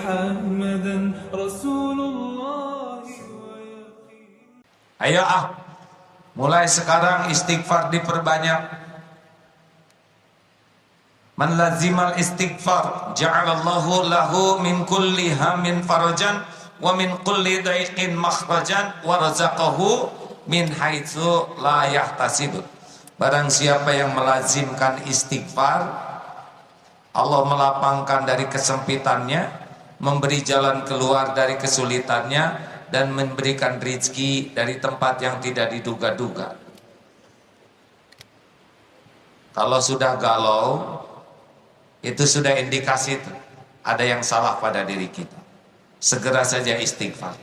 محمدا رسول الله. Ayo mulai sekarang istighfar diperbanyak. Man lazimal istighfar ja'alallahu lahu min kulli hammin farajan wa min kulli daiqin makhrajan wa razaqahu min haitsu la yahtasib. Barang siapa yang melazimkan istighfar, Allah melapangkan dari kesempitannya, memberi jalan keluar dari kesulitannya, dan memberikan rezeki dari tempat yang tidak diduga-duga. Kalau sudah galau, itu sudah indikasi ada yang salah pada diri kita. Segera saja istighfar.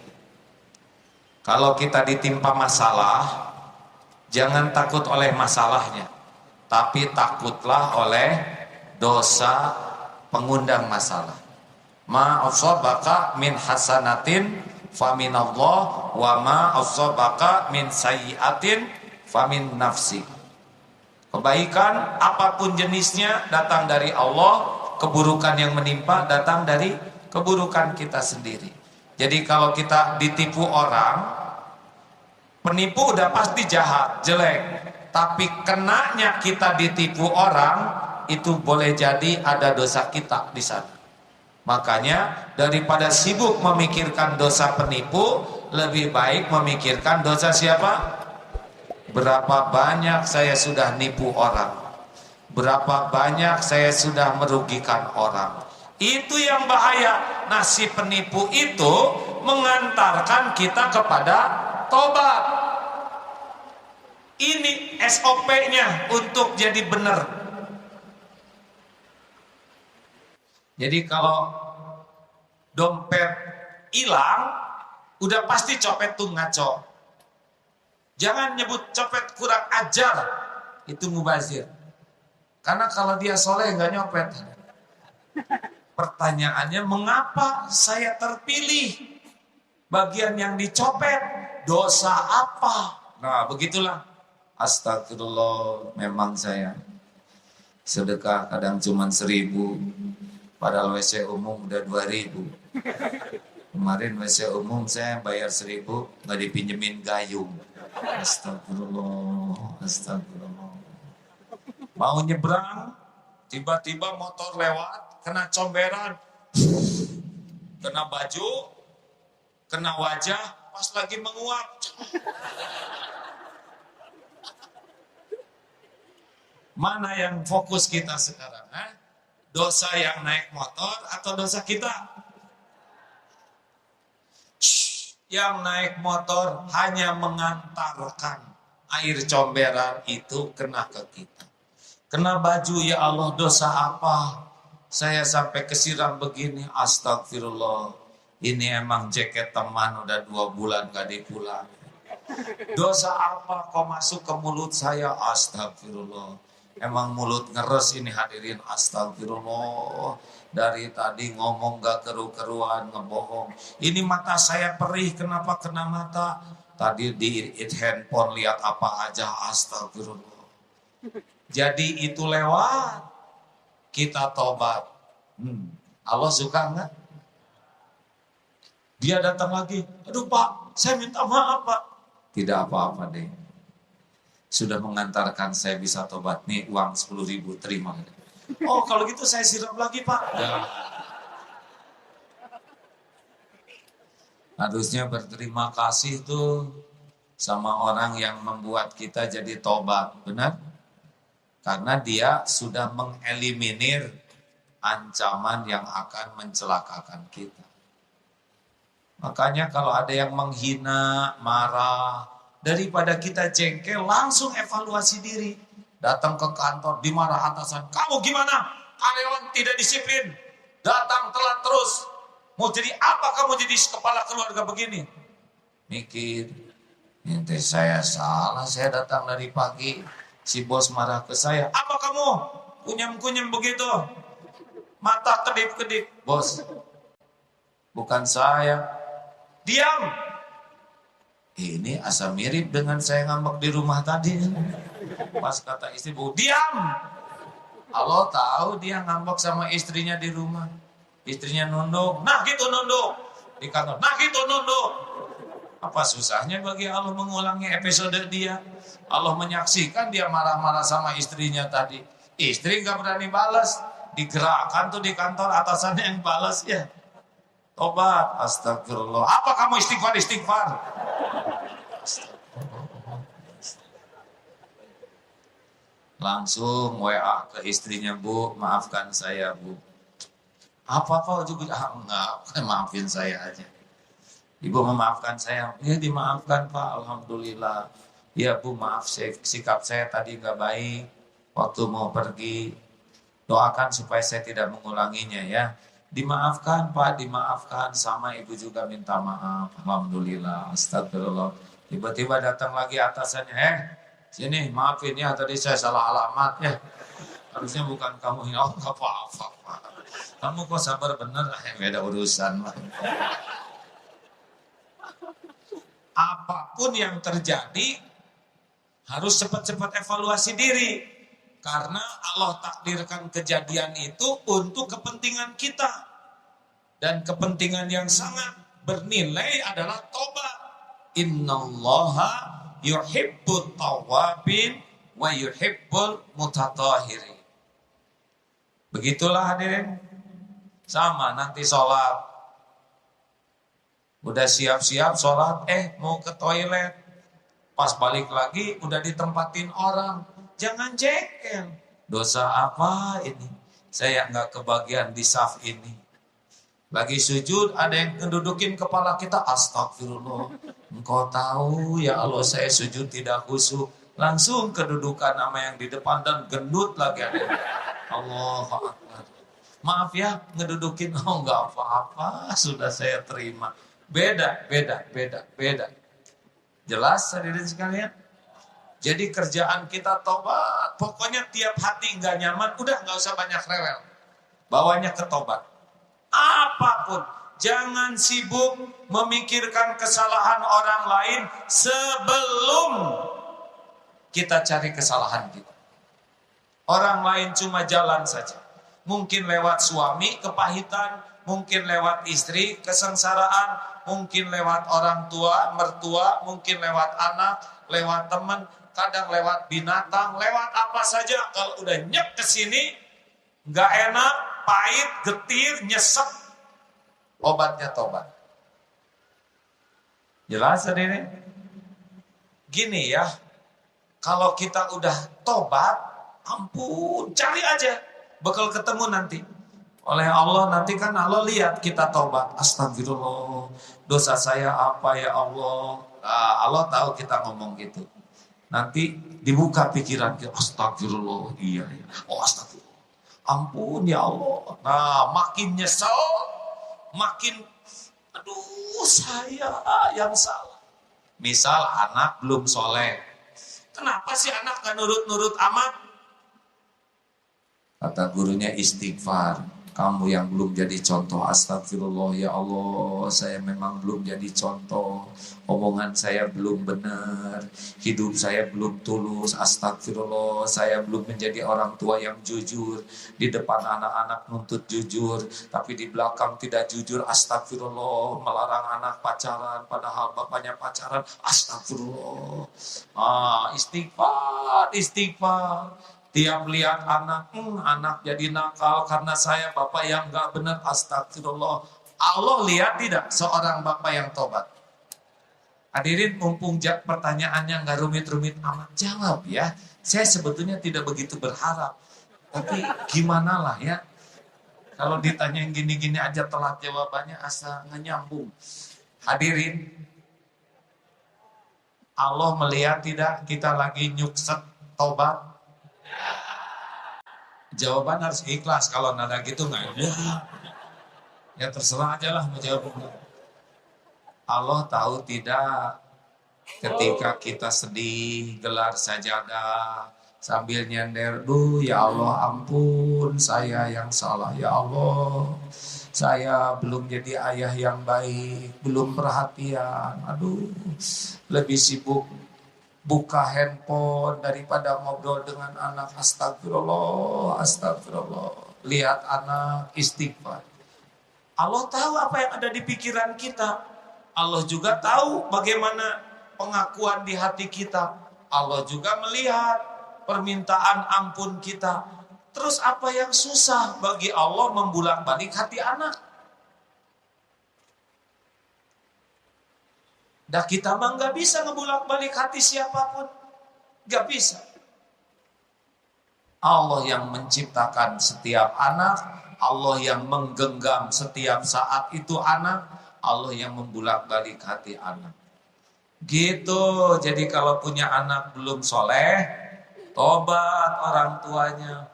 Kalau kita ditimpa masalah, jangan takut oleh masalahnya, tapi takutlah oleh dosa pengundang masalah. Ma asabaka min hasanatin faminallah wa ma asabaka min sayyi'atin famin nafsi. Kebaikan apapun jenisnya datang dari Allah, keburukan yang menimpa datang dari keburukan kita sendiri. Jadi kalau kita ditipu orang, penipu udah pasti jahat, jelek. Tapi kenanya kita ditipu orang, itu boleh jadi ada dosa kita di sana. Makanya daripada sibuk memikirkan dosa penipu, lebih baik memikirkan dosa siapa? Berapa banyak saya sudah nipu orang, berapa banyak saya sudah merugikan orang. Itu yang bahaya. Nah, si penipu itu mengantarkan kita kepada tobat. Ini SOP-nya untuk jadi benar. Jadi kalau dompet hilang, udah pasti copet tuh ngaco. Jangan nyebut copet kurang ajar, itu mubazir. Karena kalau dia soleh nggak nyopet. Pertanyaannya, mengapa saya terpilih? Bagian yang dicopet, dosa apa? Nah, begitulah. Astagfirullah, memang saya sedekah kadang cuma 1.000. Padahal WC umum udah 2.000. Kemarin WC umum saya bayar 1.000, nggak dipinjemin gayung. Astagfirullah, astagfirullah. Mau nyebrang, tiba-tiba motor lewat, kena comberan, kena baju, kena wajah, pas lagi menguap. Mana yang fokus kita sekarang? Dosa yang naik motor atau dosa kita? Yang naik motor hanya mengantarkan air comberan itu kena ke kita. Kena baju, ya Allah, dosa apa? Saya sampai kesiram begini, astagfirullah. Ini emang jaket teman udah 2 bulan gak dipulang. Dosa apa kok masuk ke mulut saya? Astagfirullah. Emang mulut ngeres ini, hadirin, astagfirullah. Dari tadi ngomong gak keru-keruan, ngebohong. Ini mata saya perih, kenapa kena mata? Tadi di handphone lihat apa aja, astagfirullah. Jadi itu lewat, kita tobat. Allah suka enggak? Dia datang lagi, aduh Pak, saya minta maaf Pak. Tidak apa-apa deh. Sudah mengantarkan saya bisa tobat, nih uang 10.000, terima. Oh kalau gitu saya siram lagi Pak. Ya. Harusnya berterima kasih tuh sama orang yang membuat kita jadi tobat, benar? Karena dia sudah mengeliminir ancaman yang akan mencelakakan kita. Makanya kalau ada yang menghina, marah, daripada kita jengkel, langsung evaluasi diri. Datang ke kantor, dimarah atasan. Kamu gimana? Karyawan tidak disiplin. Datang telat terus. Mau jadi apa kamu jadi kepala keluarga begini? Mikir. Ini saya salah, saya datang dari pagi. Si bos marah ke saya. Apa kamu? Kunyam-kunyam begitu. Mata kedip-kedip. Bos, bukan saya. Diam. Ini asa mirip dengan saya ngambek di rumah tadi. Pas kata istri, Bu, diam. Allah tahu dia ngambek sama istrinya di rumah. Istrinya nunduk, nah gitu nunduk. Di kantor, nah gitu nunduk. Apa susahnya bagi Allah mengulangi episode dia? Allah menyaksikan dia marah-marah sama istrinya tadi. Istri nggak berani balas. Digerakkan tuh di kantor atasannya yang balas ya. Tobat, astagfirullah. Apa kamu istighfar? Langsung WA ke istrinya, Bu, maafkan saya, Bu. Apa-apa juga, enggak, maafin saya aja. Ibu memaafkan saya, ya dimaafkan Pak, alhamdulillah. Ya Bu, maaf sikap saya tadi nggak baik waktu mau pergi. Doakan supaya saya tidak mengulanginya ya. Dimaafkan Pak, dimaafkan, sama Ibu juga minta maaf. Alhamdulillah, astagfirullah. Tiba-tiba datang lagi atasannya, sini maafin ya tadi saya salah alamat ya. Harusnya bukan kamu ya, nggak apa-apa Pak. Kamu kok sabar bener, beda urusan lah. Apapun yang terjadi harus cepat-cepat evaluasi diri. Karena Allah takdirkan kejadian itu untuk kepentingan kita. Dan kepentingan yang sangat bernilai adalah tobat. Innallaha yuhibbut tawwabin wa yuhibbul mutatahhirin. Begitulah hadirin. Sama nanti sholat. Udah siap-siap sholat, mau ke toilet. Pas balik lagi udah ditempatin orang. Jangan jengkel. Dosa apa ini? Saya nggak kebagian di saf ini. Lagi sujud ada yang ngedudukin kepala kita. Astagfirullah. Engkau tahu ya Allah saya sujud tidak khusyuk. Langsung kedudukan sama yang di depan dan gendut lagi ada. Allahu Akbar. Maaf ya ngedudukin. Oh nggak apa-apa. Sudah saya terima. Beda. Jelas hadirin sekalian? Jadi kerjaan kita tobat. Pokoknya tiap hati nggak nyaman, udah nggak usah banyak rewel. Bawanya ke tobat. Apapun, jangan sibuk memikirkan kesalahan orang lain sebelum kita cari kesalahan kita. Orang lain cuma jalan saja. Mungkin lewat suami kepahitan, mungkin lewat istri kesengsaraan, mungkin lewat orang tua, mertua, mungkin lewat anak, lewat teman, kadang lewat binatang, lewat apa saja. Kalau udah nyep ke sini, nggak enak, pahit, getir, nyesek, obatnya tobat. Jelas ini? Gini ya, kalau kita udah tobat, ampun, cari aja, bakal ketemu nanti. Oleh Allah nanti kan Allah lihat kita tobat. Astagfirullah, dosa saya apa ya Allah. Allah tahu kita ngomong gitu. Nanti dibuka pikiran kita. Astagfirullah, iya. Oh astagfirullah, ampun ya Allah. Nah makin nyesel, makin aduh saya yang salah. Misal anak belum soleh. Kenapa sih anak gak nurut-nurut amat? Kata gurunya istighfar. Kamu yang belum jadi contoh, astagfirullah ya Allah, saya memang belum jadi contoh, omongan saya belum benar, hidup saya belum tulus, astagfirullah, saya belum menjadi orang tua yang jujur, di depan anak-anak nuntut jujur, tapi di belakang tidak jujur, astagfirullah, melarang anak pacaran, padahal bapaknya pacaran, astagfirullah, istighfar. Tiap lihat anak, anak jadi nakal karena saya bapak yang gak benar, astagfirullah. Allah lihat tidak seorang bapak yang tobat? Hadirin, mumpung pertanyaannya gak rumit-rumit amat, jawab ya. Saya sebetulnya tidak begitu berharap, tapi gimana lah ya. Kalau ditanya yang gini-gini aja telat jawabannya, asal gak nyambung. Hadirin, Allah melihat tidak kita lagi nyukset tobat? Jawaban harus ikhlas. Kalau nada gitu nggak ada, ya terserah aja lah mau jawab. Allah tahu tidak ketika kita sedih gelar sajadah sambil nyender, ya Allah ampun saya yang salah ya Allah, saya belum jadi ayah yang baik, belum perhatian, lebih sibuk buka handphone daripada ngobrol dengan anak, astagfirullah. Lihat anak, istighfar. Allah tahu apa yang ada di pikiran kita. Allah juga tahu bagaimana pengakuan di hati kita. Allah juga melihat permintaan ampun kita. Terus apa yang susah bagi Allah membulak-balik hati anak? Dah kita mah nggak bisa ngebulak-balik hati siapapun. Nggak bisa. Allah yang menciptakan setiap anak, Allah yang menggenggam setiap saat itu anak, Allah yang membulak-balik hati anak. Gitu. Jadi kalau punya anak belum soleh, tobat orang tuanya.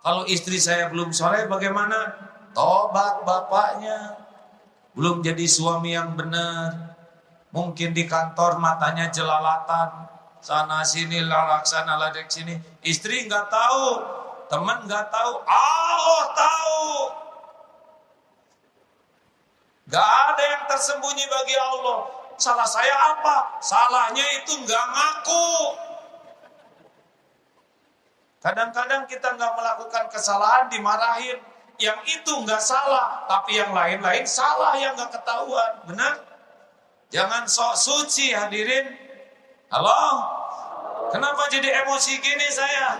Kalau istri saya belum soleh bagaimana? Tobat bapaknya. Belum jadi suami yang benar. Mungkin di kantor matanya jelalatan. Sana sini laksana ladek sini. Istri nggak tahu. Teman nggak tahu. Allah tahu. Gak ada yang tersembunyi bagi Allah. Salah saya apa? Salahnya itu nggak ngaku. Kadang-kadang kita nggak melakukan kesalahan dimarahin. Yang itu nggak salah, tapi yang lain-lain salah yang nggak ketahuan. Benar? Jangan sok suci hadirin. Halo? Kenapa jadi emosi gini saya?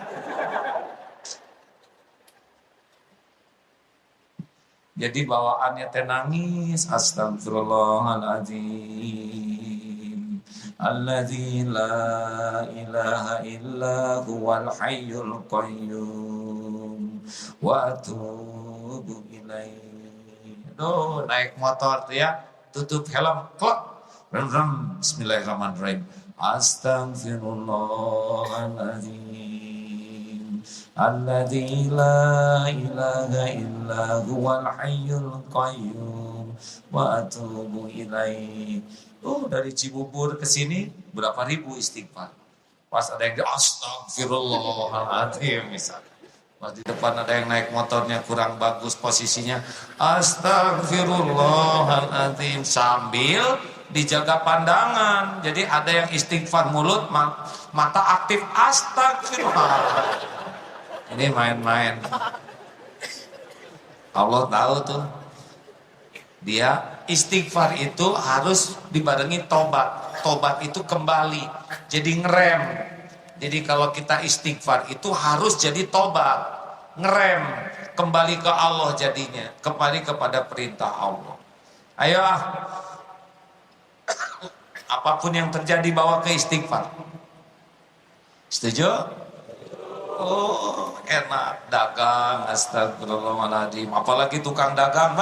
Jadi bawaannya nangis. Astagfirullahaladzim. Alladzi la ilaha illa huwal hayyul qayyum wa atubu ilaihi. Aduh, naik motor tuh ya, tutup helm, klok. Bismillahirrahmanirrahim. Astagfirullahaladzim. Alladzi la ilaha illa huwal hayyul qayyum wa atubu ilaihi. Dari Cibubur ke sini berapa ribu istighfar. Pas ada yang astagfirullahaladzim misalnya. Pas di depan ada yang naik motornya kurang bagus posisinya, astagfirullahaladzim, sambil dijaga pandangan. Jadi ada yang istighfar mulut, mata aktif astagfirullah. Ini main-main. Allah tahu tuh. Dia istighfar itu harus dibarengi tobat. Tobat itu kembali. Jadi ngerem. Jadi kalau kita istighfar itu harus jadi tobat. Ngerem. Kembali ke Allah jadinya. Kembali kepada perintah Allah. Ayo. Apapun yang terjadi bawa ke istighfar. Setuju? Oh, enak dagang, astagfirullahaladzim. Apalagi tukang dagang,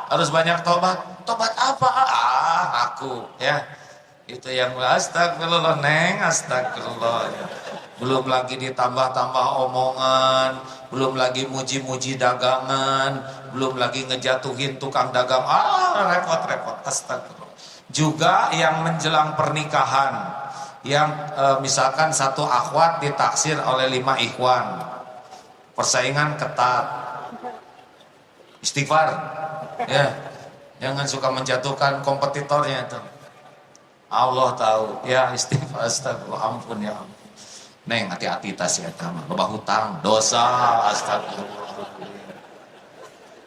harus banyak tobat. Tobat apa? Aku ya. Itu yang astagfirullah neng, astagfirullah. Belum lagi ditambah-tambah omongan, belum lagi muji-muji dagangan, belum lagi ngejatuhin tukang dagang. Repot-repot, astagfirullah. Juga yang menjelang pernikahan. Yang misalkan satu akhwat ditaksir oleh 5 ikhwan, persaingan ketat, istighfar ya, jangan suka menjatuhkan kompetitornya itu. Allah tahu ya, istighfar, astagfirullah, ampun ya ampun. Neng hati-hati tas ya, loba hutang dosa,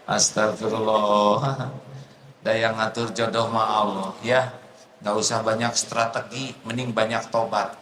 astagfirullah. Daya ngatur jodoh ma Allah ya. Gak usah banyak strategi, mending banyak tobat.